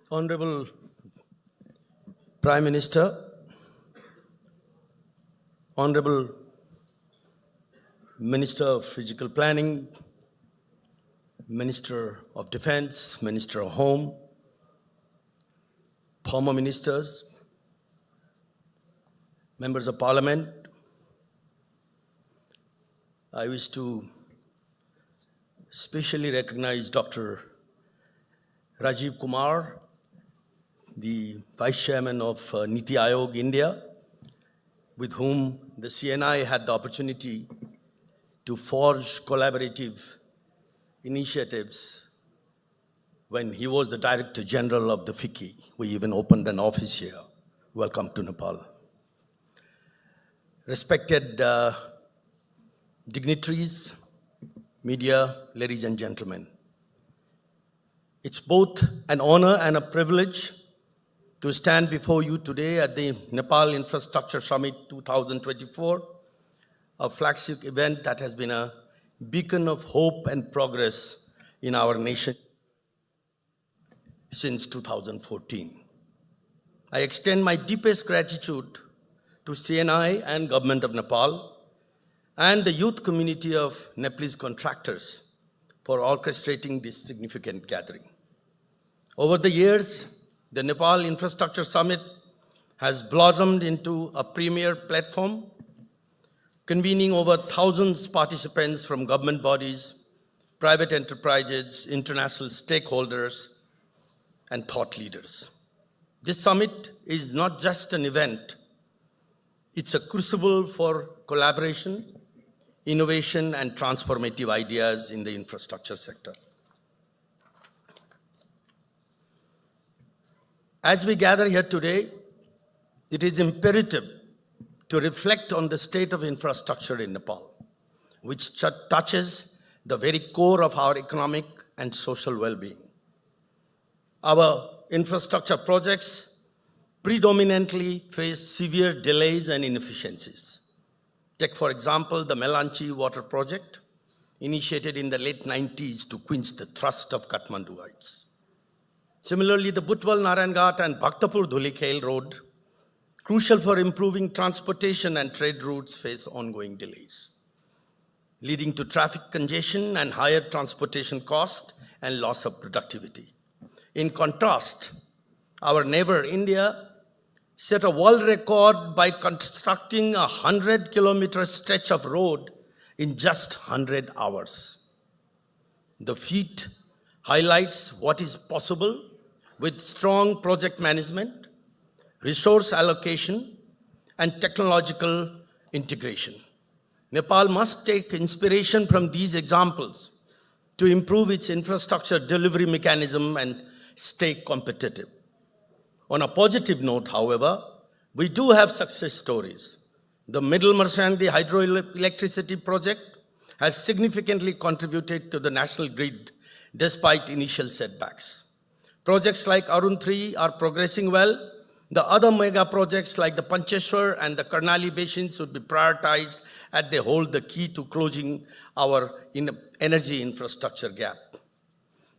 Honorable Prime Minister, Honorable Minister of Physical Planning, Minister of Defense, Minister of Home, former ministers, members of Parliament, I wish to specially recognize Dr. Rajiv Kumar, the Vice Chairman of Niti Aayog, India, with whom the CNI had the opportunity to forge collaborative initiatives when he was the Director General of the FICCI. We even opened an office here. Welcome to Nepal. Respected dignitaries, media, ladies and gentlemen. It's both an honor and a privilege to stand before you today at the Nepal Infrastructure Summit 2024, a flagship event that has been a beacon of hope and progress in our nation since 2014. I extend my deepest gratitude to CNI and Government of Nepal and the youth community of Nepalese contractors for orchestrating this significant gathering. Over the years, the Nepal Infrastructure Summit has blossomed into a premier platform, convening over thousands of participants from government bodies, private enterprises, international stakeholders, and thought leaders. This summit is not just an event, it's a crucible for collaboration, innovation, and transformative ideas in the infrastructure sector. As we gather here today, it is imperative to reflect on the state of infrastructure in Nepal, which touches the very core of our economic and social well-being. Our infrastructure projects predominantly face severe delays and inefficiencies. Take, for example, the Melanchi water project, initiated in the late 90s to quench the thirst of Kathmanduites. Similarly, the Butwal Narayanghat and Bhaktapur Dhulikhail road, crucial for improving transportation and trade routes, face ongoing delays, leading to traffic congestion and higher transportation cost and loss of productivity. In contrast, our neighbor India set a world record by constructing a 100-kilometer stretch of road in just 100 hours. The feat highlights what is possible with strong project management, resource allocation, and technological integration. Nepal must take inspiration from these examples to improve its infrastructure delivery mechanism and stay competitive. On a positive note, however, we do have success stories. The Middle Marsandi hydroelectricity project has significantly contributed to the national grid despite initial setbacks. Projects like Arun 3 are progressing well. The other mega projects like the Pancheshwar and the Karnali basins should be prioritized as they hold the key to closing our energy infrastructure gap.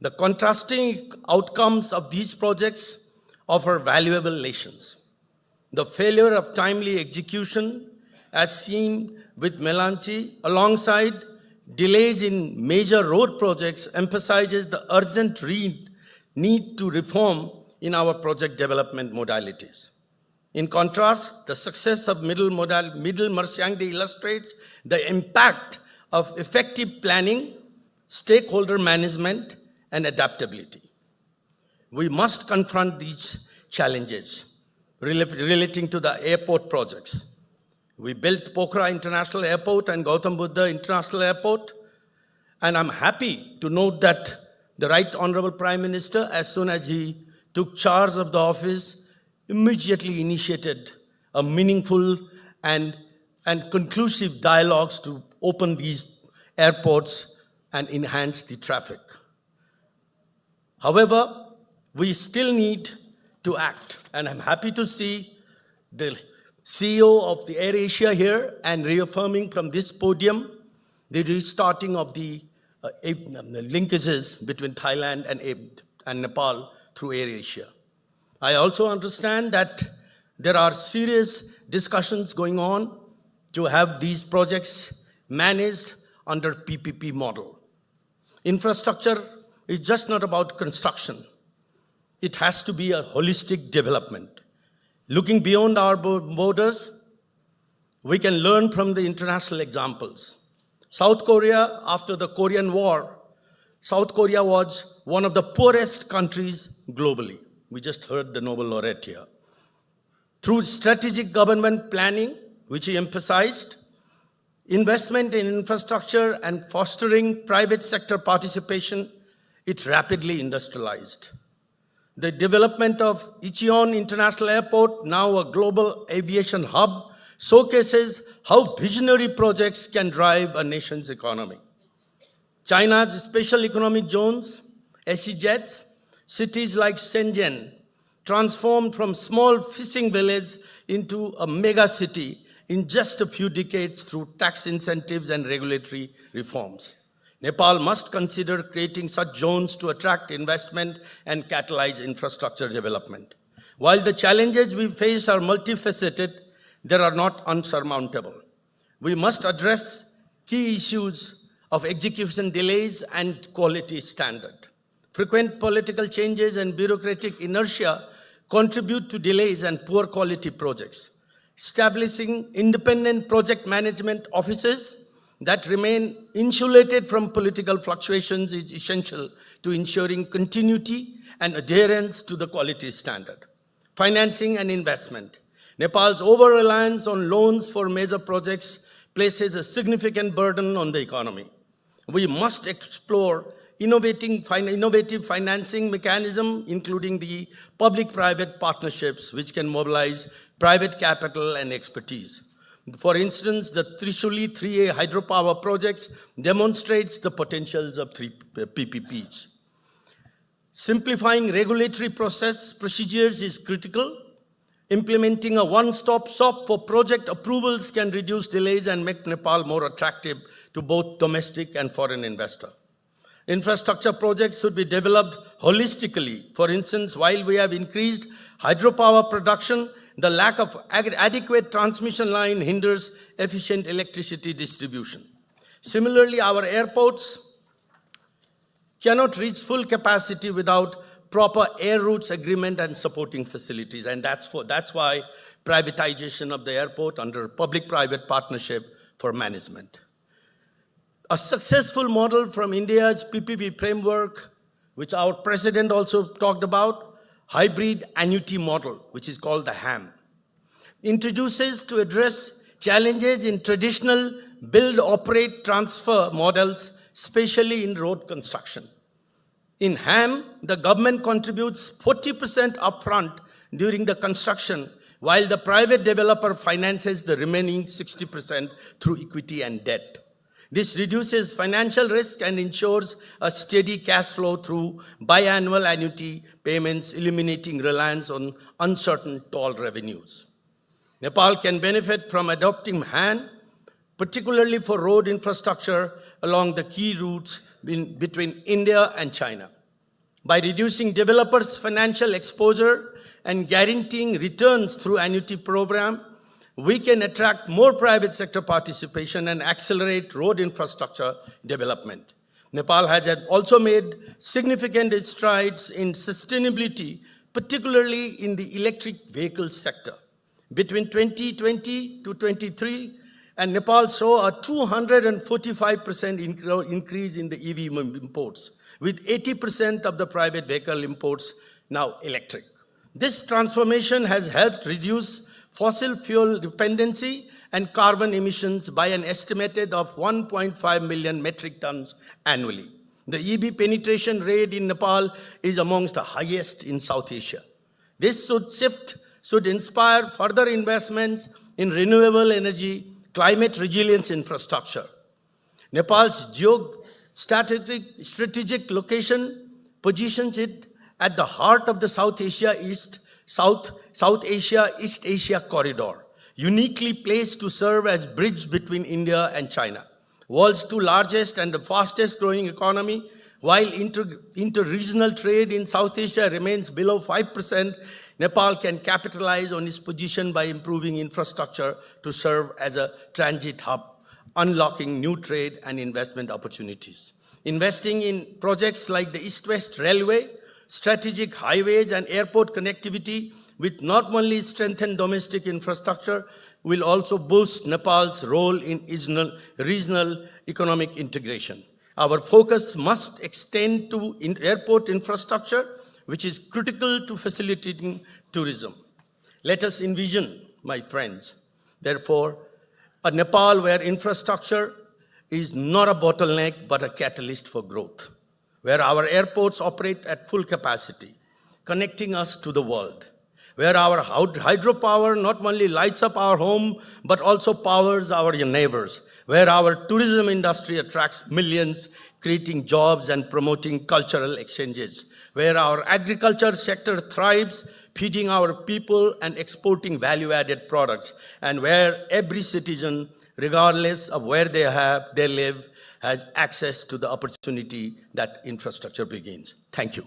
The contrasting outcomes of these projects offer valuable lessons. The failure of timely execution, as seen with Melanchi, alongside delays in major road projects, emphasizes the urgent need to reform in our project development modalities. In contrast, the success of Middle Marsandi illustrates the impact of effective planning, stakeholder management, and adaptability. We must confront these challenges relating to the airport projects. We built Pokhara International Airport and Gautam Buddha International Airport, and I'm happy to note that the Right Honorable Prime Minister, as soon as he took charge of the office, immediately initiated a meaningful and conclusive dialogues to open these airports and enhance the traffic. However, we still need to act, and I'm happy to see the CEO of the AirAsia here and reaffirming from this podium the restarting of the linkages between Thailand and Nepal through AirAsia. I also understand that there are serious discussions going on to have these projects managed under PPP model. Infrastructure is just not about construction. It has to be a holistic development. Looking beyond our borders, we can learn from the international examples. South Korea, after the Korean War, South Korea was one of the poorest countries globally. We just heard the Nobel laureate here. Through strategic government planning, which he emphasized, investment in infrastructure and fostering private sector participation, it rapidly industrialized. The development of Incheon International Airport, now a global aviation hub, showcases how visionary projects can drive a nation's economy. China's special economic zones, SEZs, cities like Shenzhen, transformed from small fishing village into a mega city in just a few decades through tax incentives and regulatory reforms. Nepal must consider creating such zones to attract investment and catalyze infrastructure development. While the challenges we face are multifaceted, they are not unsurmountable. We must address key issues of execution delays and quality standard. Frequent political changes and bureaucratic inertia contribute to delays and poor quality projects. Establishing independent project management offices that remain insulated from political fluctuations is essential to ensuring continuity and adherence to the quality standard. Financing and investment. Nepal's over-reliance on loans for major projects places a significant burden on the economy. We must explore innovative financing mechanism, including the public-private partnerships, which can mobilize private capital and expertise. For instance, the Trishuli 3A hydropower projects demonstrates the potentials of PPPs. Simplifying regulatory procedures is critical. Implementing a one-stop shop for project approvals can reduce delays and make Nepal more attractive to both domestic and foreign investors. Infrastructure projects should be developed holistically. For instance, while we have increased hydropower production, the lack of adequate transmission line hinders efficient electricity distribution. Similarly, our airports cannot reach full capacity without proper air routes agreement and supporting facilities. And that's why privatization of the airport under public-private partnership for management. A successful model from India's PPP framework, which our president also talked about, hybrid annuity model, which is called the HAM, introduces to address challenges in traditional build, operate, transfer models, especially in road construction. In HAM, the government contributes 40% upfront during the construction, while the private developer finances the remaining 60% through equity and debt. This reduces financial risk and ensures a steady cash flow through biannual annuity payments, eliminating reliance on uncertain toll revenues. Nepal can benefit from adopting HAM, particularly for road infrastructure along the key routes between India and China. By reducing developers' financial exposure and guaranteeing returns through annuity program, we can attract more private sector participation and accelerate road infrastructure development. Nepal has also made significant strides in sustainability, particularly in the electric vehicle sector. Between 2020 to 23, and Nepal saw a 245% increase in the EV imports, with 80% of the private vehicle imports now electric. This transformation has helped reduce fossil fuel dependency and carbon emissions by an estimated of 1.5 million metric tons annually. The EV penetration rate in Nepal is amongst the highest in South Asia. This should inspire further investments in renewable energy, climate resilience infrastructure. Nepal's strategic location positions it at the heart of the South Asia-East Asia corridor, uniquely placed to serve as bridge between India and China. World's two largest and the fastest growing economy, While inter-regional trade in South Asia remains below 5%, Nepal can capitalize on its position by improving infrastructure to serve as a transit hub, unlocking new trade and investment opportunities. Investing in projects like the East-West Railway, strategic highways and airport connectivity with not only strengthen domestic infrastructure, will also boost Nepal's role in regional economic integration. Our focus must extend to airport infrastructure, which is critical to facilitating tourism. Let us envision, my friends, therefore, a Nepal where infrastructure is not a bottleneck but a catalyst for growth, where our airports operate at full capacity, connecting us to the world, where our hydropower not only lights up our home but also powers our neighbors, where our tourism industry attracts millions, creating jobs and promoting cultural exchanges, where our agriculture sector thrives, feeding our people and exporting value-added products, and where every citizen, regardless of where they live, has access to the opportunity that infrastructure begins. Thank you.